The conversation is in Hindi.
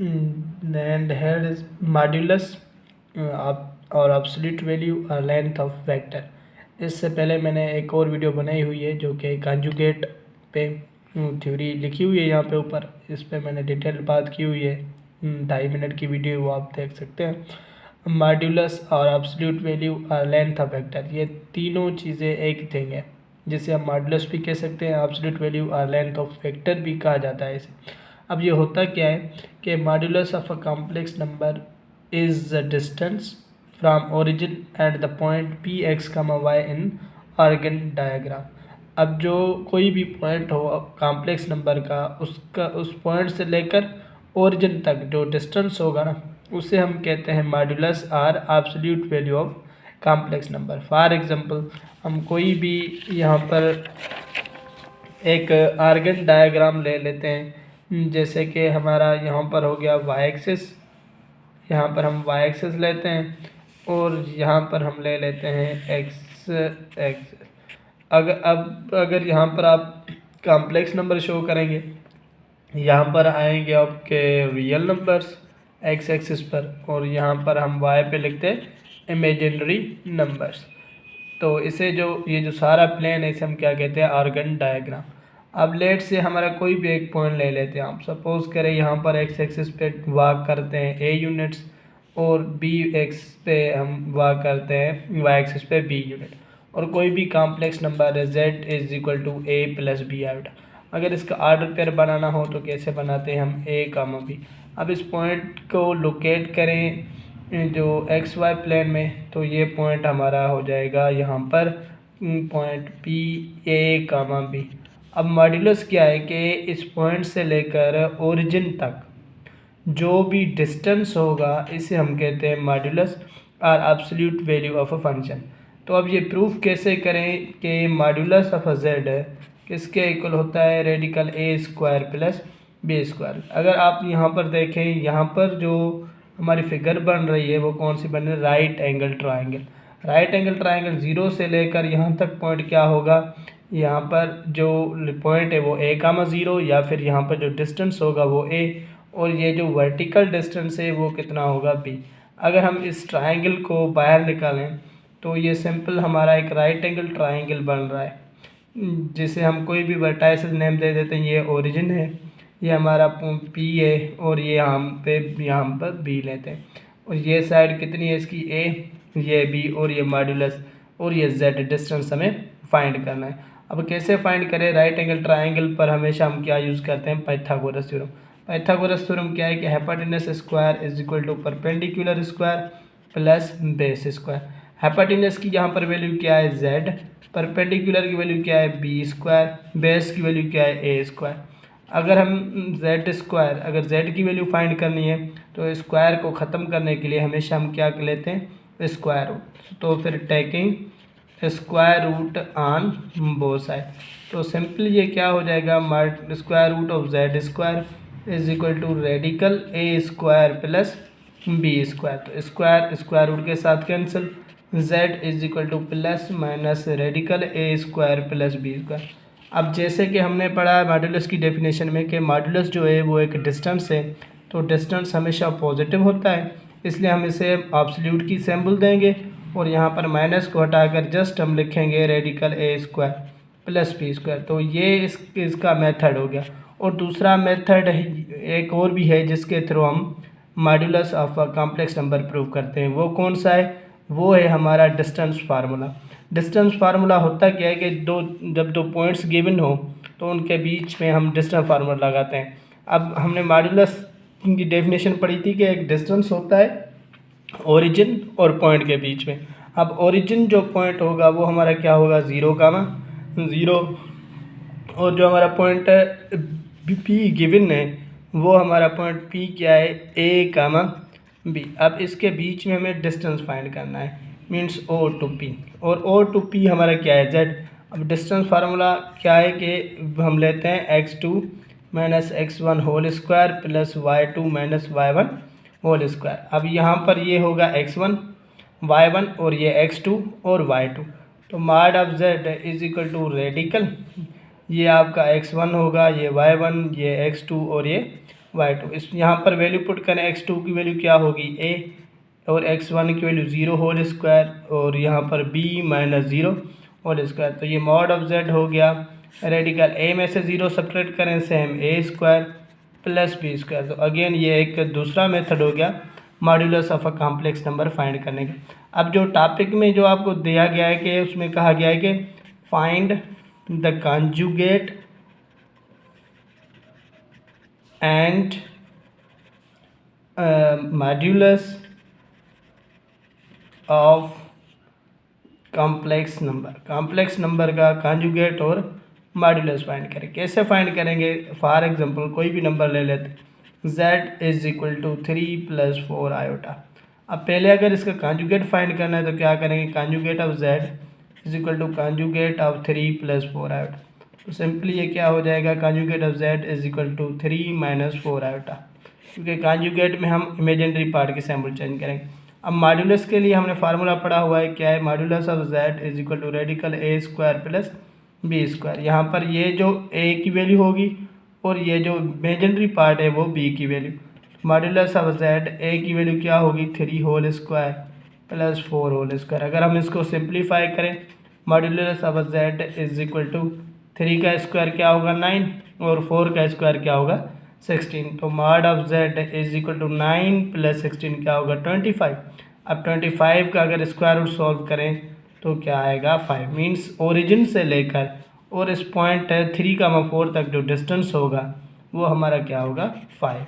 एंड हेयर इज मॉड्यूलस और एब्सोल्यूट वैल्यू और लेंथ ऑफ वेक्टर। इससे पहले मैंने एक और वीडियो बनाई हुई है जो कि कॉन्जुगेट पे थ्योरी लिखी हुई है यहाँ पे ऊपर, इस पे मैंने डिटेल बात की हुई है। 2.5 मिनट की वीडियो वो आप देख सकते हैं। मॉड्यूलस और एब्सोल्यूट वैल्यू और लेंथ ऑफ वेक्टर, ये तीनों चीज़ें एक थिंग है जिसे हम मॉड्यूलस भी कह सकते हैं, एब्सोल्यूट वैल्यू और लेंथ ऑफ वेक्टर भी कहा जाता है इसे। अब ये होता क्या है कि modulus of a complex number is the distance from origin at the point P x कमा वाई इन ऑर्गन डायग्राम। अब जो कोई भी पॉइंट हो कॉम्प्लेक्स नंबर का, उसका उस पॉइंट से लेकर ओरिजिन तक जो डिस्टेंस होगा ना, उसे हम कहते हैं मॉड्यूलस और absolute value of complex number. For example, हम कोई भी यहाँ पर एक आर्गन डायग्राम ले लेते हैं, जैसे कि हमारा यहाँ पर हो गया वाई एक्सिस, यहाँ पर हम वाई एक्सिस लेते हैं और यहाँ पर हम ले लेते हैं एक्स एक्सिस। अगर यहाँ पर आप कॉम्प्लेक्स नंबर शो करेंगे, यहाँ पर आएंगे आपके रियल नंबर्स एक्स एक्सिस पर, और यहाँ पर हम वाई पे लिखते हैं इमेजिनरी नंबर्स। तो इसे जो ये जो सारा प्लेन है इसे हम क्या कहते हैं, आर्गन डायग्राम। अब लेट से हमारा कोई भी एक पॉइंट ले लेते हैं, आप सपोज करें यहाँ पर एक्स एक्सिस पे वाक करते हैं ए यूनिट्स और बी एक्स पे हम वाक करते हैं वाई एक्सिस पे बी यूनिट, और कोई भी कॉम्प्लेक्स नंबर है Z is equal to A plus B iota. अगर इसका ऑर्डर पेयर बनाना हो तो कैसे बनाते हैं हम, ए कामा बी। अब इस पॉइंट को लोकेट करें जो एक्स वाई प्लेन में, तो ये पॉइंट हमारा हो जाएगा यहाँ पर point P A comma B. अब मॉड्यूलस क्या है कि इस पॉइंट से लेकर ओरिजिन तक जो भी डिस्टेंस होगा इसे हम कहते हैं मॉड्यूलस और absolute value of a function. तो अब ये प्रूफ कैसे करें कि मॉड्यूलस ऑफ अ जेड है किसके इक्वल होता है, radical A square plus B square. अगर आप यहाँ पर देखें, यहाँ पर जो हमारी फिगर बन रही है वो कौन सी बन रही है, right angle triangle. Right angle triangle zero से लेकर यहाँ तक पॉइंट क्या होगा, यहाँ पर जो पॉइंट है वो ए कामा ज़ीरो, या फिर यहाँ पर जो डिस्टेंस होगा वो ए, और ये जो वर्टिकल डिस्टेंस है वो कितना होगा बी। अगर हम इस ट्राइंगल को बाहर निकालें तो ये सिंपल हमारा एक राइट एंगल ट्राइंगल बन रहा है, जिसे हम कोई भी वर्टाइसिस नेम दे देते हैं। ये ओरिजिन है, ये हमारा पी है, और ये यहाँ पर बी लेते हैं, और ये साइड कितनी है इसकी ए, ये बी, और ये मॉड्यूलस, और ये जेड डिस्टेंस हमें फाइंड करना है। अब कैसे फाइंड करें, राइट एंगल ट्राइंगल पर हमेशा हम क्या यूज़ करते हैं, पाइथागोरस थ्योरम। पाइथागोरस थ्योरम क्या है कि hypotenuse square is equal to perpendicular square plus base square. Hypotenuse की यहाँ पर वैल्यू क्या है जेड, परपेंडिकुलर की वैल्यू क्या है बी स्क्वायर, बेस की वैल्यू क्या है ए स्क्वायर। अगर हम जेड स्क्वायर, अगर जेड की वैल्यू फाइंड करनी है तो स्क्वायर को ख़त्म करने के लिए हमेशा हम क्या कर लेते हैं, स्क्वायर रूट। तो फिर taking square root on both side, तो सिंपली ये क्या हो जाएगा, square root of Z square is equal to radical A square plus B square. तो स्क्वायर स्क्वायर रूट के साथ cancel, Z is equal to plus minus radical A square plus B square. अब जैसे कि हमने पढ़ा है मॉड्यूलस की डेफिनेशन में कि मॉड्यूलस जो है वो एक डिस्टेंस है, तो डिस्टेंस हमेशा पॉजिटिव होता है, इसलिए हम इसे एब्सोल्यूट की सिंबल देंगे, और यहाँ पर माइनस को हटाकर जस्ट हम लिखेंगे radical A square plus B square. तो ये इसका मेथड हो गया। और दूसरा मेथड एक और भी है जिसके थ्रू हम modulus of a complex number prove करते हैं। वो कौन सा है, वो है हमारा डिस्टेंस फार्मूला। डिस्टेंस फार्मूला होता क्या है कि जब दो पॉइंट्स गिवन हो तो उनके बीच में हम डिस्टेंस फार्मूला लगाते हैं। अब हमने मॉड्यूलस की डेफिनेशन पढ़ी थी कि एक डिस्टेंस होता है ओरिजिन और पॉइंट के बीच में। अब ओरिजिन जो पॉइंट होगा वो हमारा क्या होगा, ज़ीरो कामा ज़ीरो, और जो हमारा पॉइंट पी गिवन है वो हमारा पॉइंट पी क्या है, ए कामा बी। अब इसके बीच में हमें डिस्टेंस फाइंड करना है, मीन्स ओ टू पी, और ओ टू पी हमारा क्या है, जेड। अब डिस्टेंस फार्मूला क्या है कि हम लेते हैं x2 minus x1 whole square plus y2 minus y1 whole square. अब यहाँ पर ये होगा x1 y1 और ये x2 और y2, तो mod of z is equal to radical, ये आपका x1 होगा, ये y1, ये x2 और ये y2। इस यहाँ पर वैल्यू पुट करें, x2 की वैल्यू क्या होगी a और x1 की वैल्यू 0 होल स्क्वायर और यहाँ पर b माइनस 0 होल स्क्वायर। तो ये मॉड ऑफ z हो गया। रेडिकल a में से 0 सब्ट्रैक्ट करें same a square plus b square. तो अगेन ये एक दूसरा मेथड हो गया modulus of a complex number find करने का। अब जो टॉपिक में जो आपको दिया गया है कि उसमें कहा गया है कि find the conjugate and modulus of complex number का कॉन्जुगेट और मॉड्यूलस फाइंड करें। कैसे फाइंड करेंगे? फॉर एग्जांपल कोई भी नंबर ले लेते, z is equal to 3 + 4 iota. अब पहले अगर इसका कॉन्जुगेट फाइंड करना है तो क्या करेंगे? Conjugate of z is equal to conjugate of 3 + 4 iota. तो सिंपली ये क्या हो जाएगा? Conjugate of z is equal to 3 - 4 iota, क्योंकि कॉन्जुगेट में हम इमेजिनरी पार्ट के सैम्पल चेंज करेंगे। अब मॉड्यूलस के लिए हमने फार्मूला पढ़ा हुआ है, क्या है? Modulus of z is equal to radical a square plus b square. यहाँ पर ये जो a की वैल्यू होगी और ये जो इमेजिनरी पार्ट है वो b की value. Modulus of z a की वैल्यू क्या होगी? 3 whole square plus 4 whole square. अगर हम इसको सिंप्लीफाई करें, modulus of z is equal to 3 का स्क्वायर क्या होगा? 9 और 4 का स्क्वायर क्या होगा? 16। तो mod of z is equal to 9 + 16 क्या होगा? 25। अब 25 का अगर स्क्वायर रूट सॉल्व करें तो क्या आएगा? 5। मीन्स ओरिजिन से लेकर और इस पॉइंट 3, 4 तक जो डिस्टेंस होगा वो हमारा क्या होगा? 5।